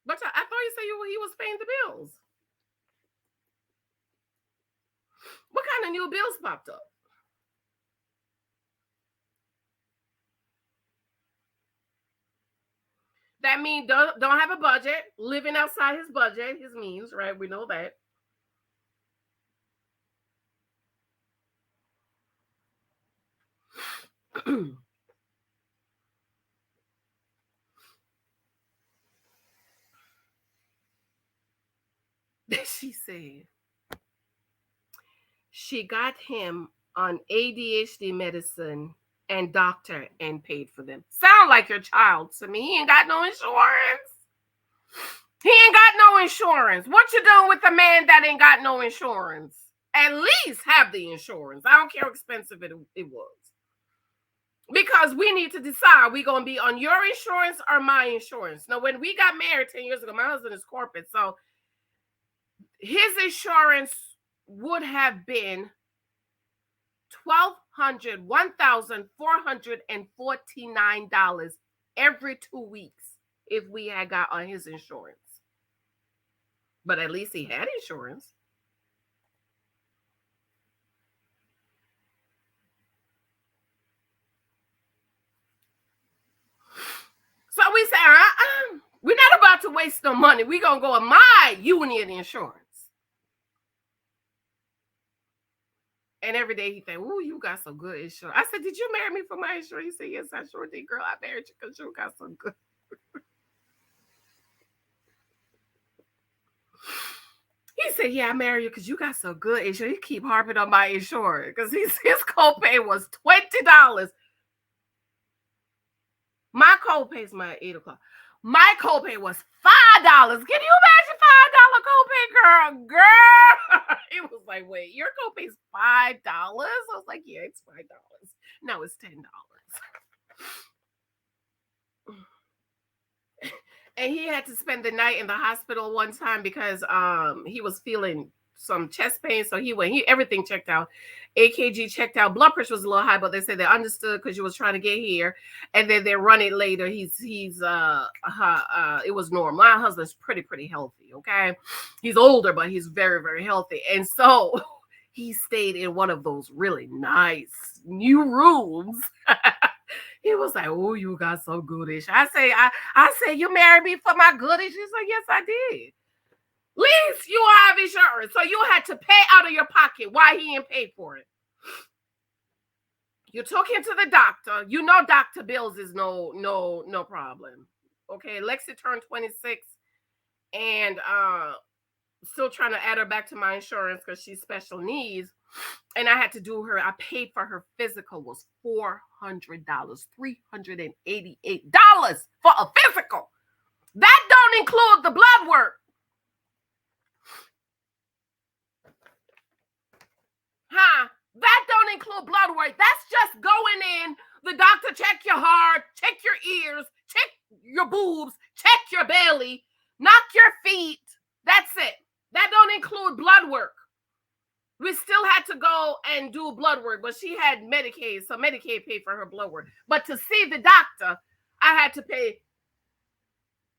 But I thought you said he was paying the bills. What kind of new bills popped up? That means don't have a budget, living outside his budget, his means, right? We know that. She said she got him on ADHD medicine and doctor and paid for them. Sound like your child to me. He ain't got no insurance. He ain't got no insurance. What you doing with a man that ain't got no insurance? At least have the insurance. I don't care how expensive it was. Because we need to decide, we going to be on your insurance or my insurance. Now, when we got married 10 years ago, my husband is corporate, so his insurance would have been $1,449 every 2 weeks if we had got on his insurance. But at least he had insurance. So we say, we're not about to waste no money. We're going to go on my union insurance. And every day he think, "Ooh, you got some good insurance." I said, "Did you marry me for my insurance?" He said, "Yes, I sure did, girl. I married you because you got some good." He said, "Yeah, I married you because you got some good insurance." He keep harping on my insurance because his copay was $20. My copay is my 8 o'clock. My copay was $5. Can you imagine $5 copay, girl? Girl, it was like, wait, your copay is $5? I was like, yeah, it's $5. No, it's $10. And he had to spend the night in the hospital one time because he was feeling some chest pain. So he everything checked out. AKG checked out. Blood pressure was a little high, but they said they understood because you was trying to get here. And then they run it later. It was normal. My husband's pretty healthy. Okay. He's older, but he's very, very healthy. And so he stayed in one of those really nice new rooms. He was like, "Oh, you got so goodish." I say, "You married me for my goodish?" He's like, "Yes, I did." Least you have insurance, so you had to pay out of your pocket. Why he didn't pay for it? You took him to the doctor. You know, doctor bills is no problem. Okay, Lexi turned 26, and still trying to add her back to my insurance because she's special needs. And I had to do her. I paid for her physical was $400, $388 for a physical. That don't include the blood work. Huh? That don't include blood work. That's just going in. The doctor check your heart, check your ears, check your boobs, check your belly, knock your feet. That's it. That don't include blood work. We still had to go and do blood work, but she had Medicaid, so Medicaid paid for her blood work. But to see the doctor, I had to pay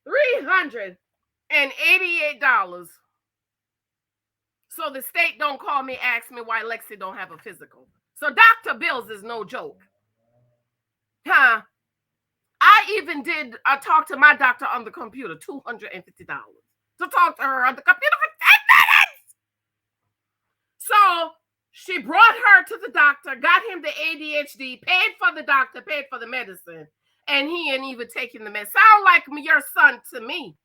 $388. So the state don't call me, ask me why Lexi don't have a physical. So doctor bills is no joke. Huh? I even did talk to my doctor on the computer, $250 to talk to her on the computer for 10 minutes. So she brought her to the doctor, got him the ADHD, paid for the doctor, paid for the medicine, and he ain't even taking the medicine. Sound like your son to me.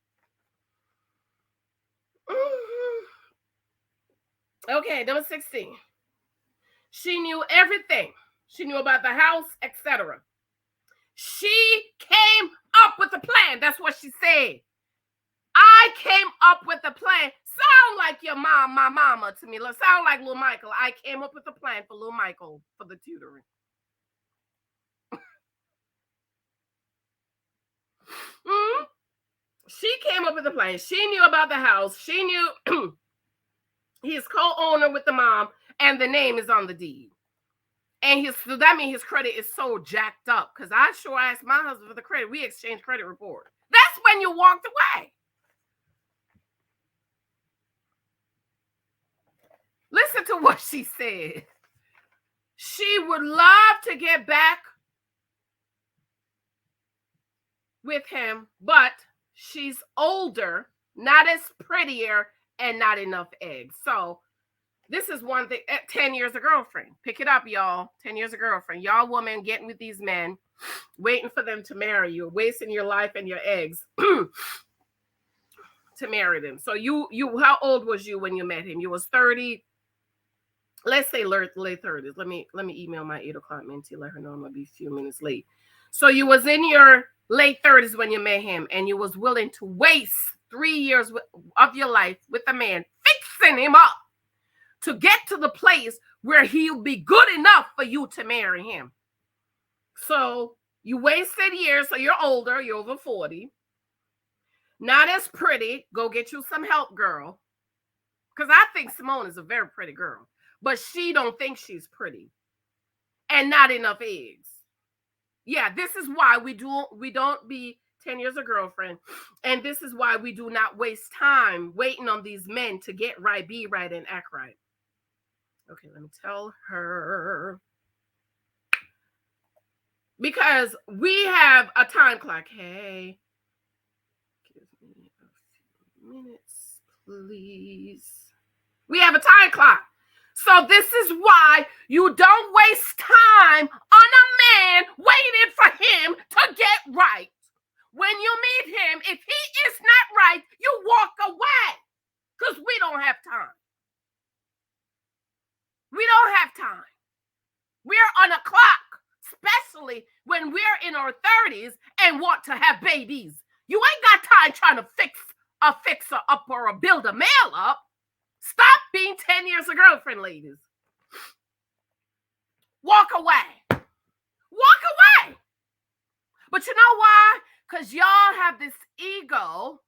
Okay, number 16. She knew everything. She knew about the house, etc. She came up with a plan. That's what she said. I came up with a plan. Sound like your mom, my mama to me. Sound like little Michael. I came up with a plan for little Michael for the tutoring. She came up with a plan. She knew about the house. She knew he's co-owner with the mom, and the name is on the deed. And so that means his credit is so jacked up. Because I sure asked my husband for the credit. We exchanged credit report. That's when you walked away. Listen to what she said. She would love to get back with him, but she's older, not as prettier, and not enough eggs. So this is one thing. 10 years of girlfriend. Pick it up, y'all. 10 years of girlfriend. Y'all women getting with these men, waiting for them to marry you, wasting your life and your eggs to marry them. So you, how old was you when you met him? You was 30. Let's say late 30s. Let me email my 8 o'clock mentee, let her know I'm gonna be a few minutes late. So you was in your late 30s when you met him, and you was willing to waste 3 years of your life with a man, fixing him up to get to the place where he'll be good enough for you to marry him. So you wasted years, so you're older, you're over 40. Not as pretty. Go get you some help, girl. Because I think Simone is a very pretty girl, but she don't think she's pretty. And not enough eggs. Yeah, this is why we don't be 10 years a girlfriend. And this is why we do not waste time waiting on these men to get right, be right, and act right. Okay, let me tell her. Because we have a time clock. Hey, give me a few minutes, please. We have a time clock. So this is why you don't waste time on a man waiting for him to get right. When you meet him, if he is not right, you walk away because we don't have time. We don't have time. We're on a clock, especially when we're in our 30s and want to have babies. You ain't got time trying to fix a fixer up or a build a male up. Stop being 10 years a girlfriend, ladies. Walk away. Walk away. But you know why? Because y'all have this ego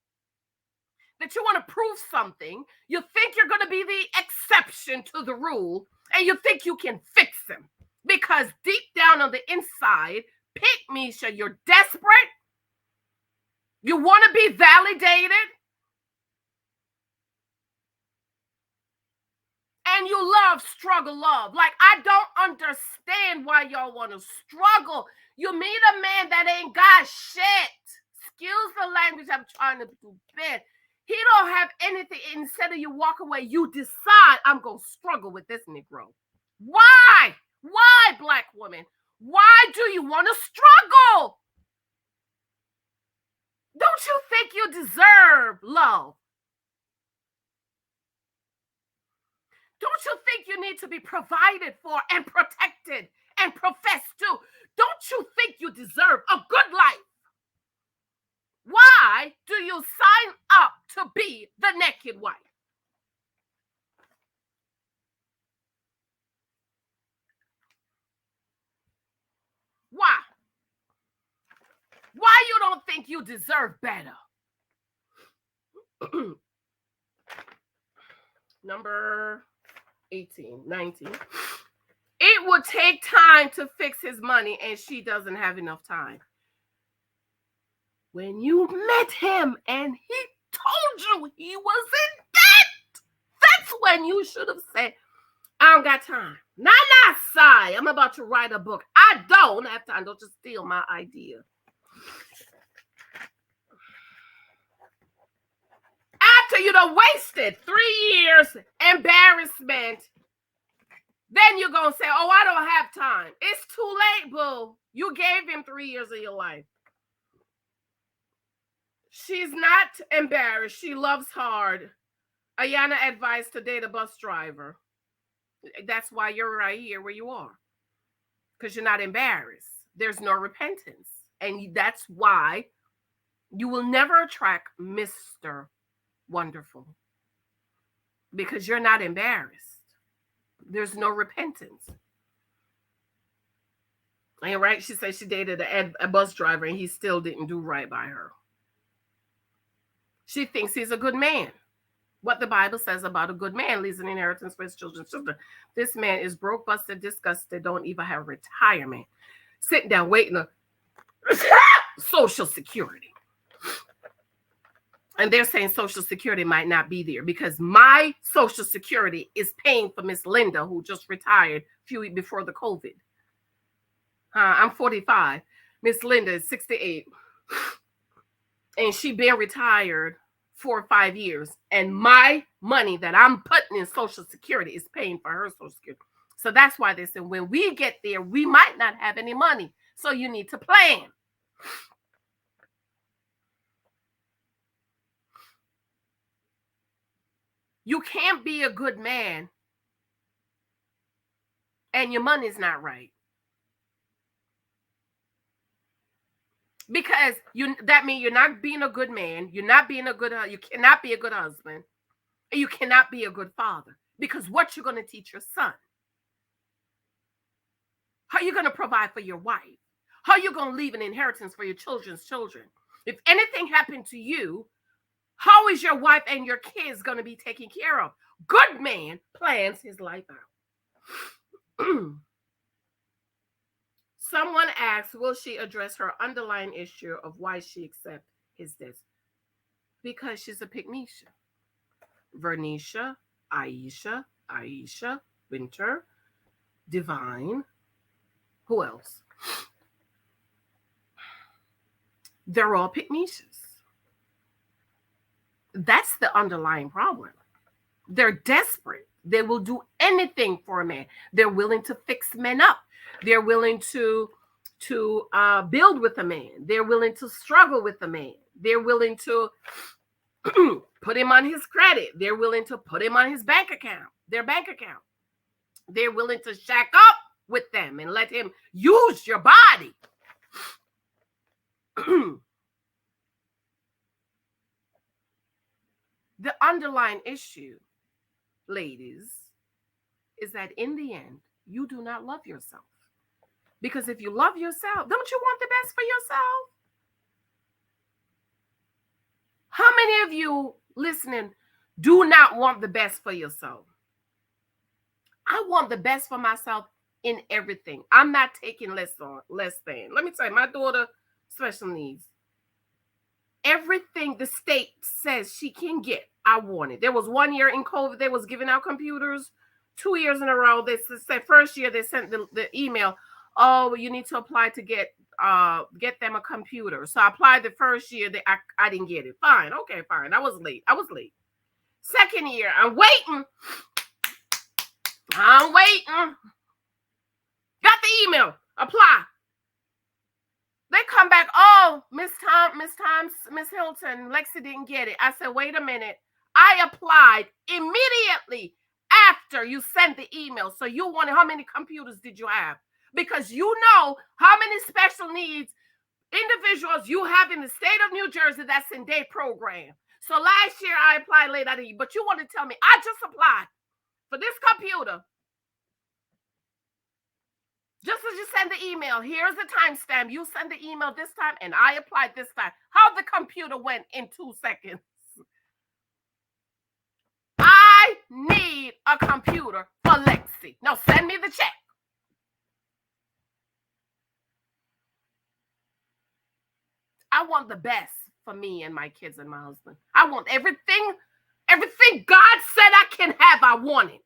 that you want to prove something. You think you're going to be the exception to the rule, and you think you can fix him. Because deep down on the inside, Misha, you're desperate. You want to be validated. And you love struggle love. Like, I don't understand why y'all want to struggle. You meet a man that ain't got shit. Excuse the language I'm trying to do bad. He don't have anything. Instead of you walk away, you decide, I'm going to struggle with this Negro. Why? Why, Black woman? Why do you want to struggle? Don't you think you deserve love? Don't you think you need to be provided for and protected and professed to? Don't you think you deserve a good life? Why do you sign up to be the naked wife? Why? Why you don't think you deserve better? Number 19. It would take time to fix his money, and she doesn't have enough time. When you met him and he told you he was in debt, that's when you should have said, I don't got time. Nah, sigh. I'm about to write a book. I don't have time. Don't just steal my idea. After you done wasted 3 years, embarrassment, then you're going to say, oh, I don't have time. It's too late, boo. You gave him 3 years of your life. She's not embarrassed. She loves hard. Ayana advised to date a bus driver. That's why you're right here where you are. Because you're not embarrassed. There's no repentance. And that's why you will never attract Mr. Wonderful. Because you're not embarrassed. There's no repentance. And right, she said she dated a bus driver and he still didn't do right by her. She thinks he's a good man. What the Bible says about a good man leaves an inheritance for his children's children. This man is broke, busted, disgusted, don't even have retirement. Sitting down waiting on Social Security. And they're saying Social Security might not be there because my Social Security is paying for Miss Linda, who just retired a few weeks before the COVID. I'm 45. Miss Linda is 68. And she been retired 4 or 5 years. And my money that I'm putting in Social Security is paying for her Social Security. So that's why they said when we get there, we might not have any money. So you need to plan. You can't be a good man and your money's not right. Because that means you're not being a good man, you cannot be a good husband, and you cannot be a good father. Because what you're going to teach your son? How are you going to provide for your wife? How are you going to leave an inheritance for your children's children? If anything happened to you, how is your wife and your kids going to be taken care of? Good man plans his life out. Someone asks, will she address her underlying issue of why she accepts his death? Because she's a Pygmesia. Vernisha, Aisha, Winter, Divine. Who else? They're all Pygmesias. That's the underlying problem. They're desperate. They will do anything for a man. They're willing to fix men up. They're willing to build with a man. They're willing to struggle with a man. They're willing to put him on his credit. They're willing to put him on his bank account, their bank account. They're willing to shack up with them and let him use your body. The underlying issue, ladies, is that in the end, you do not love yourself. Because if you love yourself, don't you want the best for yourself? How many of you listening do not want the best for yourself? I want the best for myself in everything. I'm not taking less than. Let me tell you, my daughter, special needs. Everything the state says she can get, I want it. There was 1 year in COVID, they was giving out computers. 2 years in a row, they said first year they sent the email, oh, you need to apply to get them a computer. So I applied the first year, I didn't get it. Fine, okay, fine. I was late. Second year, I'm waiting. Got the email. Apply. They come back, oh, Miss Hilton, Lexi didn't get it. I said, wait a minute. I applied immediately after you sent the email. So you wanted, how many computers did you have? Because you know how many special needs individuals you have in the state of New Jersey that's in day program. So last year I applied late out of you, but you want to tell me I just applied for this computer. Just as you send the email, here's the timestamp. You send the email this time, and I applied this time. How the computer went in 2 seconds. I need a computer for Lexi. Now send me the check. I want the best for me and my kids and my husband. I want everything God said I can have, I want it.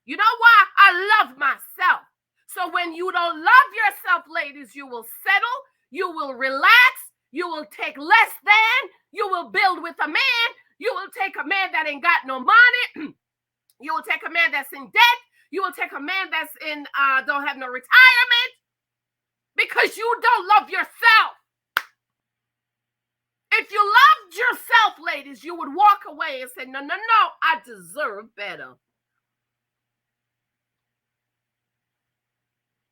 You know why? I love myself. So when you don't love yourself, ladies, you will settle, you will relax, you will take less than, you will build with a man, you will take a man that ain't got no money, you will take a man that's in debt, you will take a man that's in don't have no retirement, because you don't love yourself. If you loved yourself, ladies, you would walk away and say, no, I deserve better.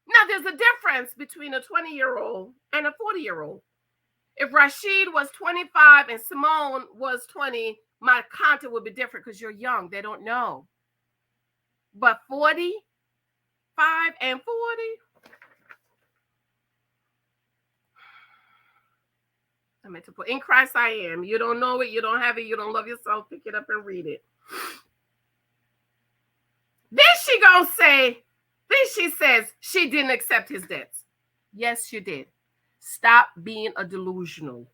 Now, there's a difference between a 20-year-old and a 40-year-old. If RASHID was 25 and SYMONE was 20, my content would be different because you're young. They don't know. But 45 and 40, I meant to put, in Christ I am. You don't know it, you don't have it, you don't love yourself, pick it up and read it. Then she says she didn't accept his debts. Yes, you did. Stop being a delusional.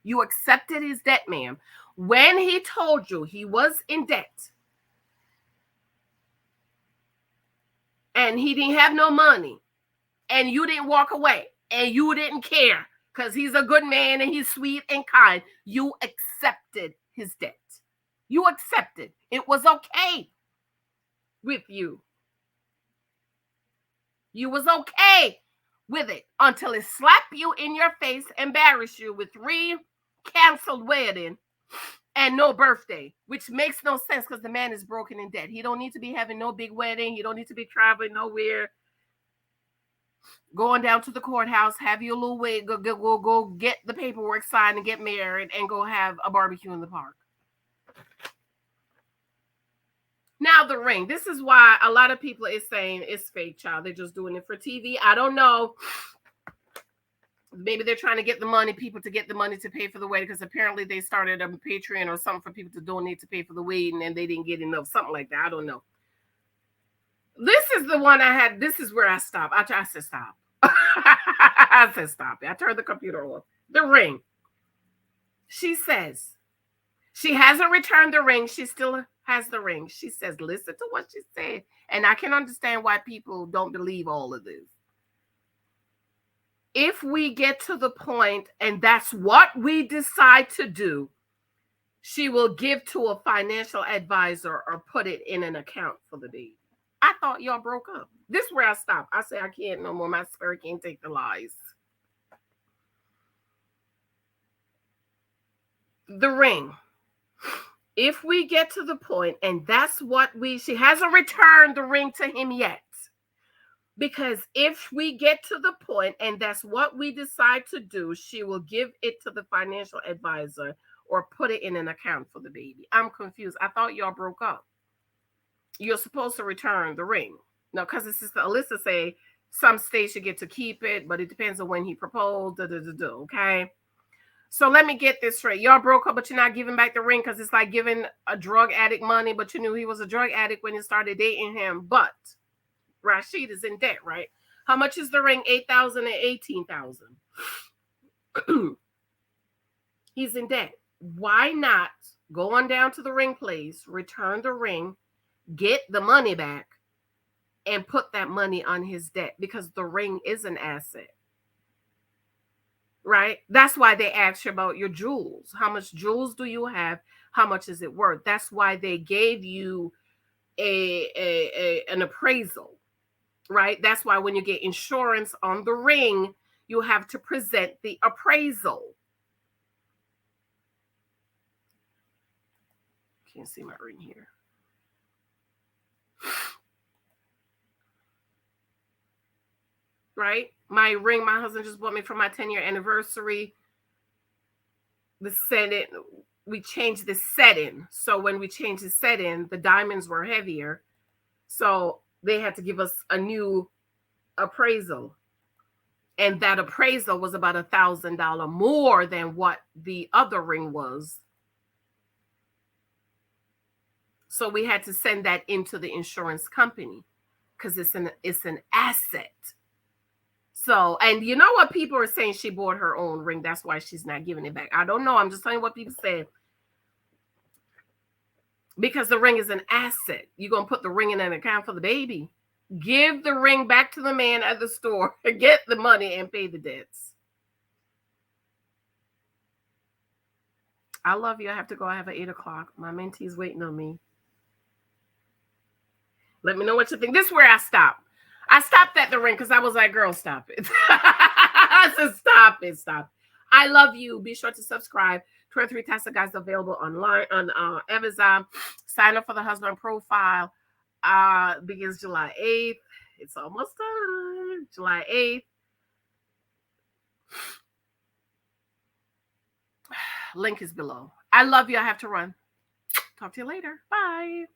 You accepted his debt, ma'am. When he told you he was in debt and he didn't have no money and you didn't walk away and you didn't care because he's a good man and he's sweet and kind, you accepted his debt. You accepted. It was okay with you. You was okay with it until it slapped you in your face, embarrassed you with 3 canceled weddings and no birthday, which makes no sense because the man is broken in debt. He don't need to be having no big wedding. He don't need to be traveling nowhere, going down to the courthouse, have your little way, go get the paperwork signed and get married and go have a barbecue in the park. Now the ring. This is why a lot of people is saying it's fake, child. They're just doing it for TV. I don't know. Maybe they're trying to get the money, people to get the money to pay for the wedding, because apparently they started a Patreon or something for people to donate to pay for the wedding and they didn't get enough, something like that. I don't know. This is the one I had. This is where I stopped. I said stop. I said stop. I turned the computer off. The ring. She says she hasn't returned the ring. She still has the ring. She says, listen to what she said. And I can understand why people don't believe all of this. If we get to the point, and that's what we decide to do, she will give to a financial advisor or put it in an account for the baby. I thought y'all broke up. This is where I stop. I say I can't no more. My spirit can't take the lies. The ring. If we get to the point, and that's what she hasn't returned the ring to him yet. Because if we get to the point and that's what we decide to do, she will give it to the financial advisor or put it in an account for the baby. I'm confused. I thought y'all broke up. You're supposed to return the ring. No, because it's Sister Alyssa say some states you get to keep it, but it depends on when he proposed. Okay. So let me get this straight. Y'all broke up, but you're not giving back the ring because it's like giving a drug addict money, but you knew he was a drug addict when you started dating him. But Rashid is in debt, right? How much is the ring? $8,000 and $18,000. He's in debt. Why not go on down to the ring place, return the ring, get the money back, and put that money on his debt? Because the ring is an asset. Right? That's why they asked you about your jewels. How much jewels do you have? How much is it worth? That's why they gave you an appraisal, right? That's why when you get insurance on the ring, you have to present the appraisal. Can't see my ring here. Right? My ring, my husband just bought me for my 10-year anniversary. The setting, we changed the setting. So when we changed the setting, the diamonds were heavier. So they had to give us a new appraisal. And that appraisal was about $1,000 more than what the other ring was. So we had to send that into the insurance company because it's an asset. So, and you know what people are saying? She bought her own ring. That's why she's not giving it back. I don't know. I'm just telling you what people say. Because the ring is an asset. You're going to put the ring in an account for the baby. Give the ring back to the man at the store. Get the money and pay the debts. I love you. I have to go. I have an 8 o'clock. My mentee is waiting on me. Let me know what you think. This is where I stopped. I stopped at the ring because I was like, girl, stop it. I said, stop it. I love you. Be sure to subscribe to our 3 Tasks Guides available online on Amazon. Sign up for the husband profile. Begins July 8th. It's almost done. July 8th. Link is below. I love you. I have to run. Talk to you later. Bye.